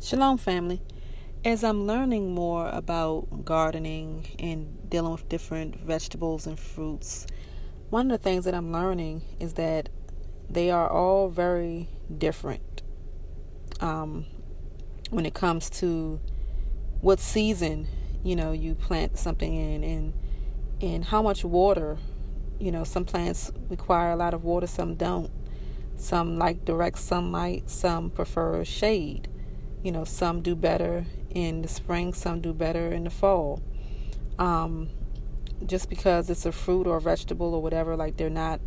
Shalom, family. As I'm learning more about gardening and dealing with different vegetables and fruits, one of the things that I'm learning is that they are all very different when it comes to what season, you plant something in and how much water. Some plants require a lot of water, some don't. Some like direct sunlight, some prefer shade. Some do better in the spring, some do better in the fall. Just because it's a fruit or a vegetable or whatever, like they don't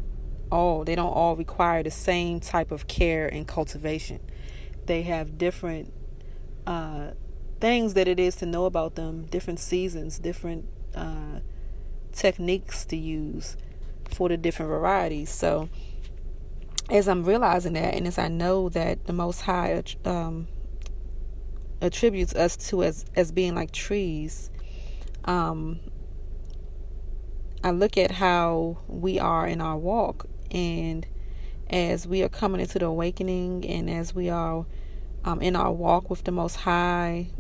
all require the same type of care and cultivation. They have different things that it is to know about them, different seasons, different techniques to use for the different varieties. So as I'm realizing that, and as I know that the Most High attributes us to as being like trees, I look at how we are in our walk, and as we are coming into the awakening, and as we are in our walk with the Most High,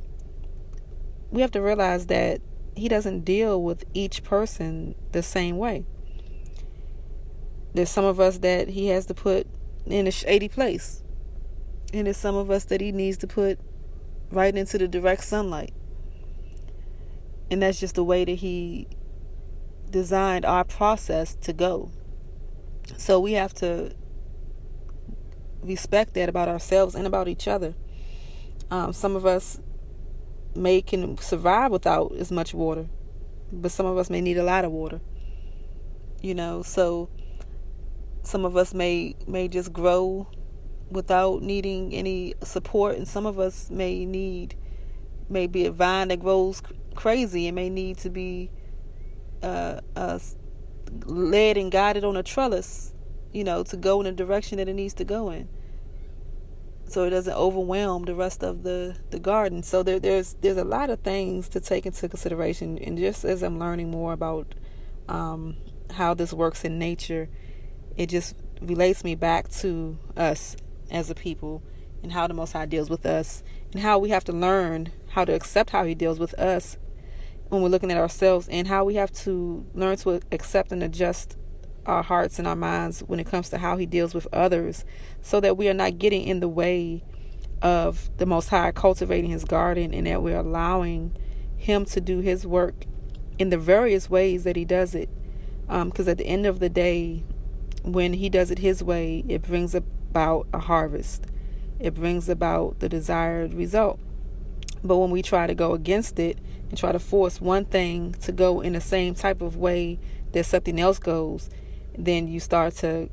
we have to realize that He doesn't deal with each person the same way. There's some of us that He has to put in a shady place, and there's some of us that He needs to put right into the direct sunlight. And that's just the way that He designed our process to go. So we have to respect that about ourselves and about each other. Some of us can survive without as much water, but some of us may need a lot of water. So some of us may just grow without needing any support, and some of us may be a vine that grows crazy and may need to be led and guided on a trellis, to go in the direction that it needs to go in, so it doesn't overwhelm the rest of the garden. So there's a lot of things to take into consideration, and just as I'm learning more about how this works in nature, it just relates me back to us as a people, and how the Most High deals with us, and how we have to learn how to accept how He deals with us when we're looking at ourselves, and how we have to learn to accept and adjust our hearts and our minds when it comes to how He deals with others, so that we are not getting in the way of the Most High cultivating His garden, and that we're allowing Him to do His work in the various ways that He does it. Because at the end of the day, when He does it His way, it brings about a harvest. It brings about the desired result. But when we try to go against it and try to force one thing to go in the same type of way that something else goes, then you start to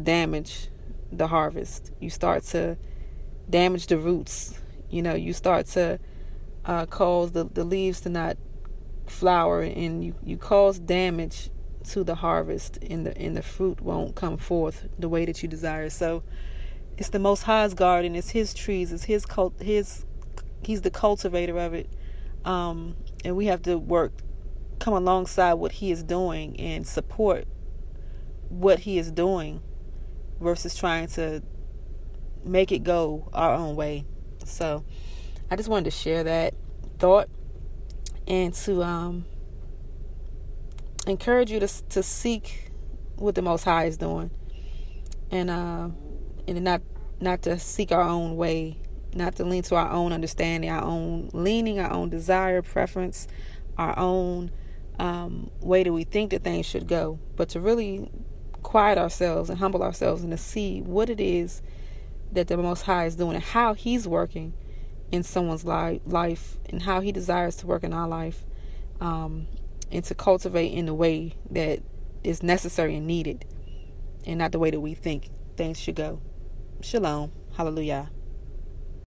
damage the harvest. You start to damage the roots. You start to cause the leaves to not flower, and you cause damage to the harvest, and the fruit won't come forth the way that you desire. So it's the Most High's garden. It's His trees. It's He's the cultivator of it, and we have to come alongside what He is doing and support what He is doing, versus trying to make it go our own way. So I just wanted to share that thought, and to encourage you to seek what the Most High is doing, and not to seek our own way, not to lean to our own understanding, our own leaning, our own desire, preference, our own way that we think that things should go, but to really quiet ourselves and humble ourselves, and to see what it is that the Most High is doing, and how He's working in someone's life, and how He desires to work in our life, and to cultivate in the way that is necessary and needed, and not the way that we think things should go. Shalom. Hallelujah.